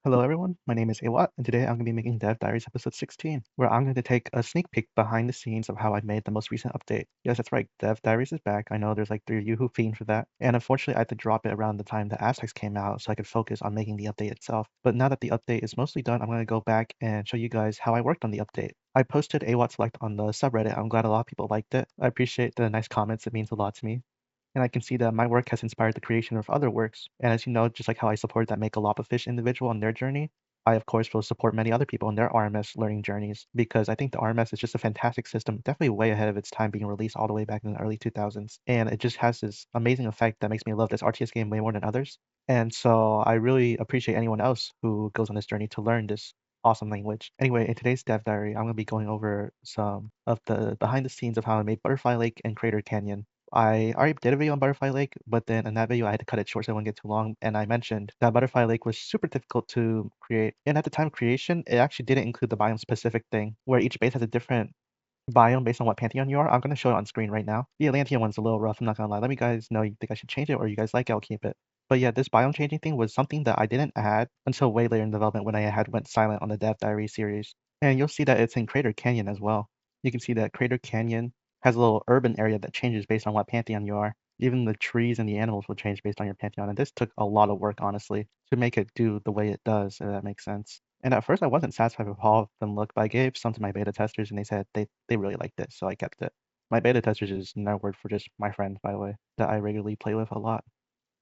Hello everyone, my name is Awot, and today I'm going to be making Dev Diaries episode 16, where I'm going to take a sneak peek behind the scenes of how I made the most recent update. Yes, that's right, Dev Diaries is back. I know there's like 3 of you who fiend for that, and unfortunately I had to drop it around the time the Aztecs came out so I could focus on making the update itself. But now that the update is mostly done, I'm going to go back and show you guys how I worked on the update. I posted Awot Select on the subreddit. I'm glad a lot of people liked it. I appreciate the nice comments, it means a lot to me. And I can see that my work has inspired the creation of other works. And as you know, just like how I support that Make a Lop of Fish individual on their journey, I of course will support many other people in their RMS learning journeys because I think the RMS is just a fantastic system, definitely way ahead of its time being released all the way back in the early 2000s. And it just has this amazing effect that makes me love this RTS game way more than others. And so I really appreciate anyone else who goes on this journey to learn this awesome language. Anyway, in today's Dev Diary, I'm going to be going over some of the behind the scenes of how I made Butterfly Lake and Crater Canyon. I already did a video on Butterfly Lake, but then in that video I had to cut it short so it wouldn't get too long, and I mentioned that Butterfly Lake was super difficult to create. And at the time of creation, it actually didn't include the biome-specific thing, where each base has a different biome based on what pantheon you are. I'm going to show it on screen right now. The Atlantean one's a little rough, I'm not going to lie. Let me guys know you think I should change it, or you guys like it, I'll keep it. But yeah, this biome changing thing was something that I didn't add until way later in development when I had went silent on the Dev Diary series. And you'll see that it's in Crater Canyon as well. You can see that Crater Canyon has a little urban area that changes based on what pantheon you are. Even the trees and the animals will change based on your pantheon, and this took a lot of work, honestly, to make it do the way it does, if that makes sense. And at first, I wasn't satisfied with how all of them looked, but I gave some to my beta testers, and they said they really liked it, so I kept it. My beta testers is another word for just my friends, by the way, that I regularly play with a lot.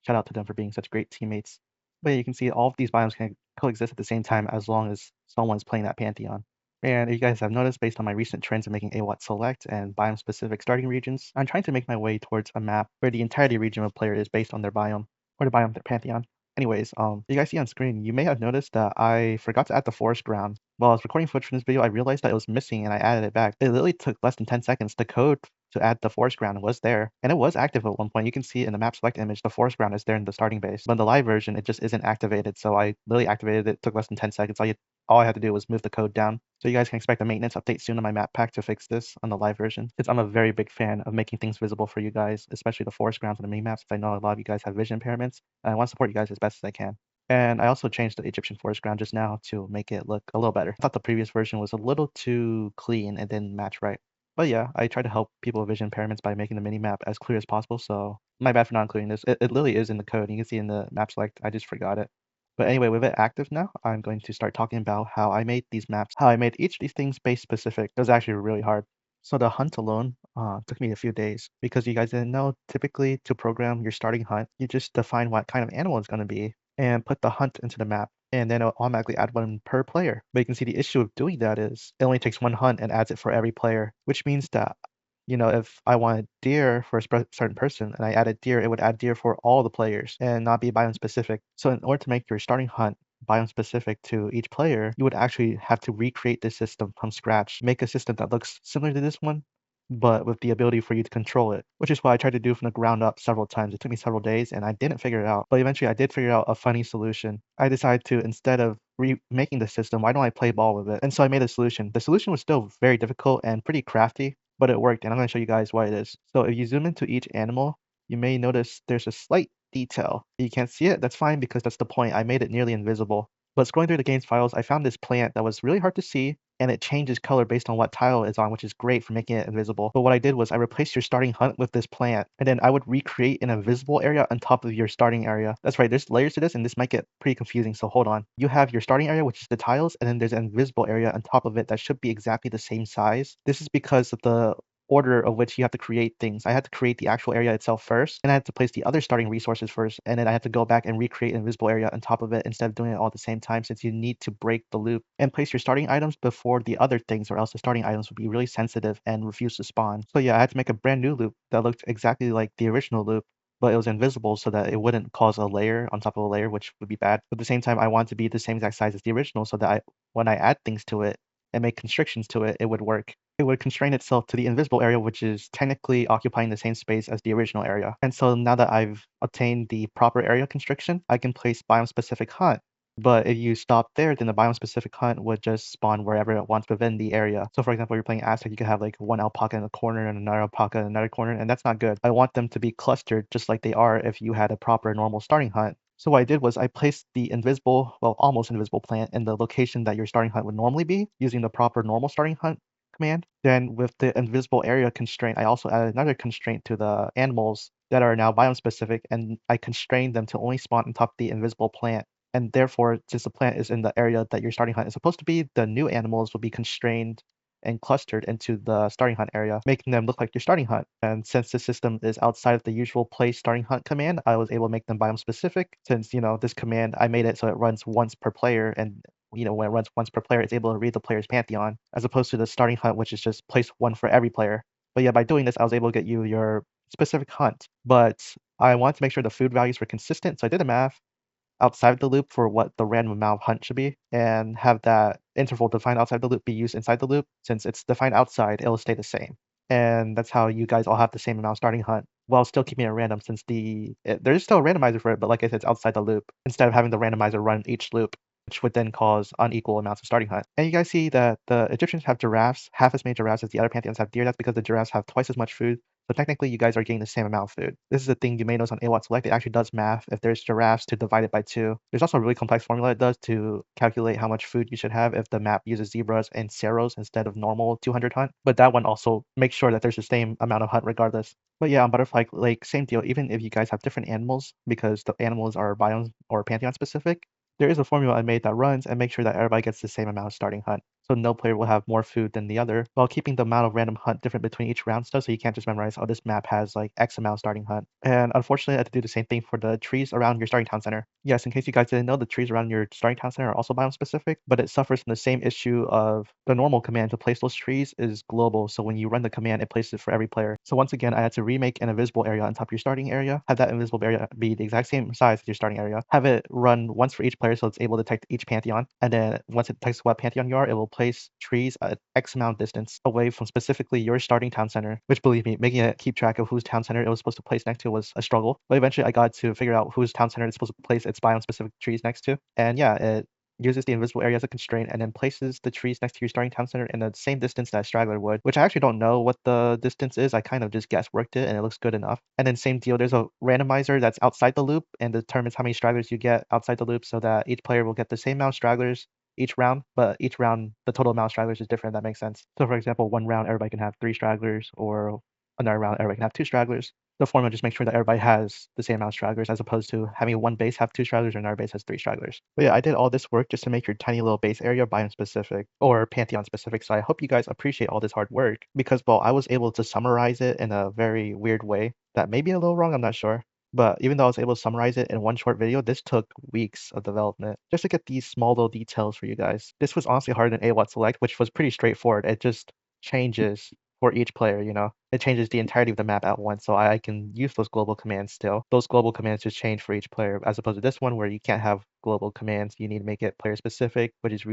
Shout out to them for being such great teammates. But yeah, you can see all of these biomes can coexist at the same time as long as someone's playing that pantheon. And if you guys have noticed, based on my recent trends of making Awot Select and biome-specific starting regions, I'm trying to make my way towards a map where the entirety region of a player is based on their biome, or the biome of their pantheon. Anyways, you guys see on screen, you may have noticed that I forgot to add the forest ground. While I was recording footage from this video, I realized that it was missing and I added it back. It literally took less than 10 seconds. The code to add the forest ground was there, and it was active at one point. You can see in the map select image, the forest ground is there in the starting base. But in the live version, it just isn't activated, so I literally activated it. It took less than 10 seconds. All I had to do was move the code down. So you guys can expect a maintenance update soon on my map pack to fix this on the live version. Since I'm a very big fan of making things visible for you guys, especially the forest grounds and the mini maps. I know a lot of you guys have vision impairments, and I want to support you guys as best as I can. And I also changed the Egyptian forest ground just now to make it look a little better. I thought the previous version was a little too clean and didn't match right. But yeah, I try to help people with vision impairments by making the mini map as clear as possible. So my bad for not including this. It literally is in the code. You can see in the map select. I just forgot it. But anyway, with it active now, I'm going to start talking about how I made these maps, how I made each of these things base specific. It was actually really hard. So the hunt alone took me a few days because you guys didn't know, typically to program your starting hunt, you just define what kind of animal it's going to be and put the hunt into the map. And then it'll automatically add one per player. But you can see the issue of doing that is it only takes one hunt and adds it for every player, which means that if I wanted deer for a certain person and I added deer, it would add deer for all the players and not be biome specific. So in order to make your starting hunt biome specific to each player, you would actually have to recreate this system from scratch, make a system that looks similar to this one, but with the ability for you to control it, which is what I tried to do from the ground up several times. It took me several days and I didn't figure it out, but eventually I did figure out a funny solution. I decided to, instead of remaking the system, why don't I play ball with it? And so I made a solution. The solution was still very difficult and pretty crafty, but it worked, and I'm going to show you guys what it is. So if you zoom into each animal, you may notice there's a slight detail. You can't see it, that's fine because that's the point. I made it nearly invisible. But scrolling through the game's files, I found this plant that was really hard to see, and it changes color based on what tile it's on, which is great for making it invisible. But what I did was I replaced your starting hunt with this plant, and then I would recreate an invisible area on top of your starting area. That's right, there's layers to this, and this might get pretty confusing, so hold on. You have your starting area, which is the tiles, and then there's an invisible area on top of it that should be exactly the same size. This is because of the order of which you have to create things. I had to create the actual area itself first, and I had to place the other starting resources first, and then I had to go back and recreate an invisible area on top of it instead of doing it all at the same time, since you need to break the loop and place your starting items before the other things, or else the starting items would be really sensitive and refuse to spawn. So yeah, I had to make a brand new loop that looked exactly like the original loop, but it was invisible so that it wouldn't cause a layer on top of a layer, which would be bad. But at the same time, I want to be the same exact size as the original so that when I add things to it and make constrictions to it, it would work. It would constrain itself to the invisible area, which is technically occupying the same space as the original area. And so now that I've obtained the proper area constriction, I can place biome-specific hunt. But if you stop there, then the biome-specific hunt would just spawn wherever it wants within the area. So for example, you're playing Aztec, you could have like one alpaca in a corner and another alpaca in another corner, and that's not good. I want them to be clustered just like they are if you had a proper normal starting hunt. So what I did was I placed the invisible, well, almost invisible plant in the location that your starting hunt would normally be using the proper normal starting hunt command. Then with the invisible area constraint, I also added another constraint to the animals that are now biome specific, and I constrained them to only spawn on top of the invisible plant. And therefore, since the plant is in the area that your starting hunt is supposed to be, the new animals will be constrained and clustered into the starting hunt area, making them look like your starting hunt. And since the system is outside of the usual place starting hunt command, I was able to make them biome specific since, this command, I made it so it runs once per player. And, when it runs once per player, it's able to read the player's pantheon as opposed to the starting hunt, which is just place one for every player. But yeah, by doing this, I was able to get you your specific hunt. But I wanted to make sure the food values were consistent. So I did the math outside the loop for what the random amount of hunt should be and have that interval defined outside the loop be used inside the loop. Since it's defined outside, it'll stay the same. And that's how you guys all have the same amount starting hunt while still keeping it random since there's still a randomizer for it, but like I said, it's outside the loop instead of having the randomizer run each loop, which would then cause unequal amounts of starting hunt. And you guys see that the Egyptians have giraffes, half as many giraffes as the other pantheons have deer. That's because the giraffes have twice as much food. So technically, you guys are getting the same amount of food. This is a thing you may notice on Awot Select. It actually does math if there's giraffes to divide it by 2. There's also a really complex formula it does to calculate how much food you should have if the map uses zebras and seros instead of normal 200 hunt. But that one also makes sure that there's the same amount of hunt regardless. But yeah, on Butterfly Lake, same deal. Even if you guys have different animals, because the animals are biome or pantheon specific, there is a formula I made that runs and makes sure that everybody gets the same amount of starting hunt. So no player will have more food than the other, while keeping the amount of random hunt different between each round stuff, so you can't just memorize, oh, this map has like X amount of starting hunt. And unfortunately, I had to do the same thing for the trees around your starting town center. Yes, in case you guys didn't know, the trees around your starting town center are also biome specific, but it suffers from the same issue of the normal command to place those trees is global. So when you run the command, it places it for every player. So once again, I had to remake an invisible area on top of your starting area, have that invisible area be the exact same size as your starting area, have it run once for each player so it's able to detect each pantheon, and then once it detects what pantheon you are, it will place trees at X amount of distance away from specifically your starting town center, which believe me, making it keep track of whose town center it was supposed to place next to was a struggle. But eventually I got to figure out whose town center it's supposed to place its biome specific trees next to. And yeah, it uses the invisible area as a constraint and then places the trees next to your starting town center in the same distance that Straggler would, which I actually don't know what the distance is. I kind of just guessworked it and it looks good enough. And then same deal, there's a randomizer that's outside the loop and determines how many stragglers you get outside the loop so that each player will get the same amount of stragglers each round, but each round the total amount of stragglers is different, if that makes sense. So for example, one round everybody can have 3 stragglers, or another round everybody can have 2 stragglers. The formula just makes sure that everybody has the same amount of stragglers as opposed to having one base have 2 stragglers and another base has 3 stragglers. But yeah, I did all this work just to make your tiny little base area biome specific or pantheon specific. So I hope you guys appreciate all this hard work because, well, I was able to summarize it in a very weird way that may be a little wrong, I'm not sure. But even though I was able to summarize it in one short video, this took weeks of development just to get these small little details for you guys. This was honestly harder than Awot Select, which was pretty straightforward. It just changes for each player. It changes the entirety of the map at once, so I can use those global commands still. Those global commands just change for each player, as opposed to this one where you can't have global commands. You need to make it player specific, which is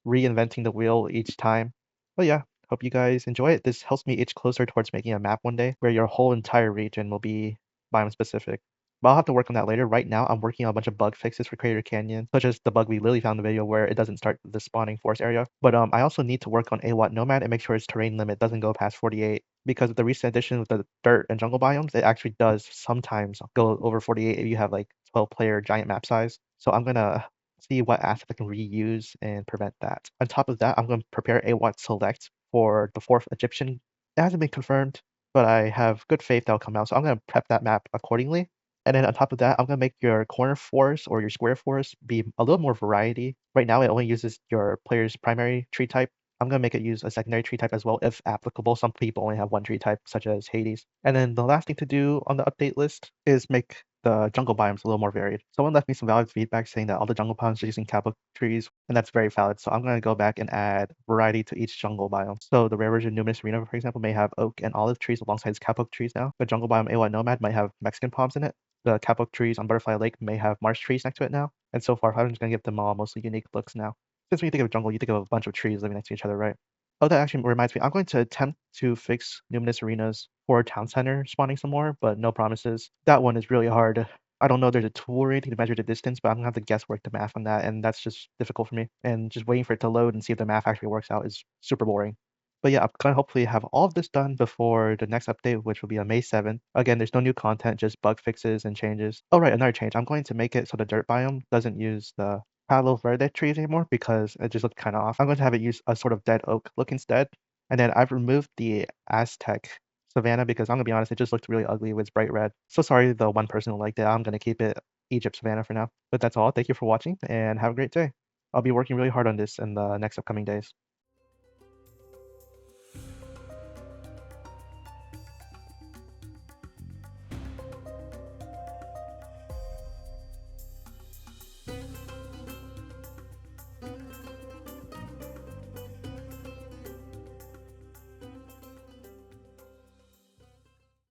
reinventing the wheel each time. But yeah, hope you guys enjoy it. This helps me itch closer towards making a map one day where your whole entire region will be biome specific. But I'll have to work on that later. Right now, I'm working on a bunch of bug fixes for Crater Canyon, such as the bug we literally found in the video where it doesn't start the spawning forest area. But I also need to work on Awot Nomad and make sure its terrain limit doesn't go past 48 because of the recent addition with the dirt and jungle biomes, it actually does sometimes go over 48 if you have like 12-player giant map size. So I'm gonna see what assets I can reuse and prevent that. On top of that, I'm going to prepare a Awot Select for the 4th Egyptian. It hasn't been confirmed, but I have good faith that'll come out, so I'm going to prep that map accordingly. And then on top of that, I'm going to make your corner forest or your square forest be a little more variety. Right now, it only uses your player's primary tree type. I'm going to make it use a secondary tree type as well, if applicable. Some people only have one tree type, such as Hades. And then the last thing to do on the update list is make the jungle biomes a little more varied. Someone left me some valid feedback saying that all the jungle biomes are using kappa trees, and that's very valid. So I'm going to go back and add variety to each jungle biome. So the rare version Numinous Arena, for example, may have oak and olive trees alongside its kappa trees now. The jungle biome Awot Nomad might have Mexican palms in it. The kappa trees on Butterfly Lake may have marsh trees next to it now. And so far, I'm just going to give them all mostly unique looks now. Since when you think of jungle, you think of a bunch of trees living next to each other, right? Oh, that actually reminds me. I'm going to attempt to fix Numinous Arenas for Town Center spawning some more, but no promises. That one is really hard. I don't know there's a tool or anything to measure the distance, but I'm gonna have to guesswork the math on that, and that's just difficult for me. And just waiting for it to load and see if the math actually works out is super boring. But yeah, I'm gonna hopefully have all of this done before the next update, which will be on May 7th. Again, there's no new content, just bug fixes and changes. Oh, right, another change. I'm going to make it so the dirt biome doesn't use the Palo Verde trees anymore because it just looked kind of off. I'm going to have it use a sort of dead oak look instead. And then I've removed the Aztec Savannah because I'm gonna be honest, it just looked really ugly with bright red. So sorry, the one person who liked it. I'm gonna keep it Egypt Savannah for now. But that's all. Thank you for watching and have a great day. I'll be working really hard on this in the next upcoming days.